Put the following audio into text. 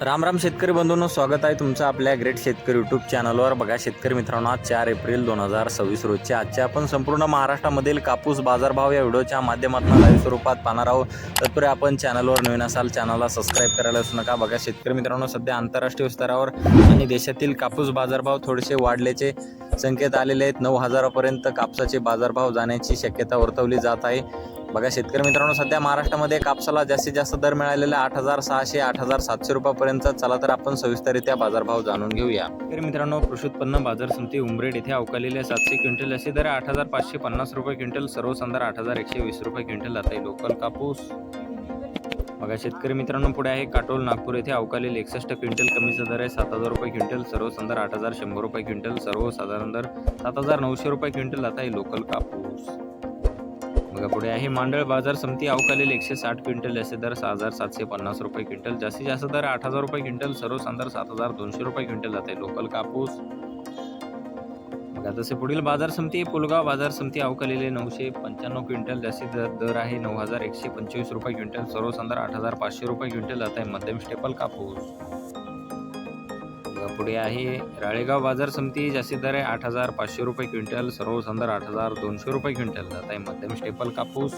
राम राम शेतकरी बंधूंनो, स्वागत आहे तुमचं आपल्या ग्रेट शेतकरी यूट्यूब चॅनलवर। बघा शेतकरी मित्रांनो, आज 4 एप्रिल 2026 रोजचे आजचे आपण संपूर्ण महाराष्ट्रामधील कापूस बाजारभाव या व्हिडिओच्या माध्यमातून लाईव्ह स्वरूपात पाहणार आहोत। तत्पूर्वी आपण चॅनलवर नवीन असाल चॅनलला सबस्क्राईब करायला विसरू नका। बघा शेतकरी मित्रांनो, सध्या आंतरराष्ट्रीय स्तरावर आणि देशातील कापूस बाजारभाव थोडेसे वाढल्याचे संकेत आलेले आहेत। 9,000 पर्यंत कापसाचे बाजारभाव जाण्याची शक्यता वर्तवली जात आहे। बघा शेतकरी मित्रांनो, सध्या महाराष्ट्रामध्ये कापसाला जास्तीत जास्त दर मिळालेला 8,600 8,700 रुपयापर्यंत। चला तर आपण सविस्तररित्या बाजारभाव जाणून घेऊया। शेतकरी मित्रांनो, कृषी उत्पन्न बाजार समिती उमरेड येथे अवकालेले 700 क्विंटल असे दर 8,550 रुपये क्विंटल, सर्वसाधारण 8,120 रुपये क्विंटल आता लोकल कापूस। बघा शेतकरी मित्रांनो, पुढे आहे काटोल नागपूर येथे अवकालेले 61 क्विंटल, कमीचा दर आहे 7,000 रुपये क्विंटल, सर्वसाधारण 8,100 रुपये क्विंटल, सर्वसाधारण दर 7,900 रुपये क्विंटल आता लोकल कापूस। बघा पुढे आहे मांडळ बाजार समिती अवकालेले 160 क्विंटल असे दर 6,750 रुपये क्विंटल, जास्तीत जास्त दर 8,000 रुपये क्विंटल, सर्वसाधारण 7,200 रुपये क्विंटल जाते लोकल कापूस। बघा तसे पुढील बाजार समिती पुलगाव बाजार समिती अवकालेले 995 क्विंटल, जास्तीत दर आहे 9,125 रुपये क्विंटल, सर्वसाधारण 8,500 रुपये क्विंटल जाते मध्यम स्टेपल कापूस। पुढे आहे राळेगाव बाजार समिती, जास्तीत दर आहे 8,500 रुपये क्विंटल, सर्वसाधारण 8,200 रुपये क्विंटल जात आहे मध्यम स्टेपल कापूस।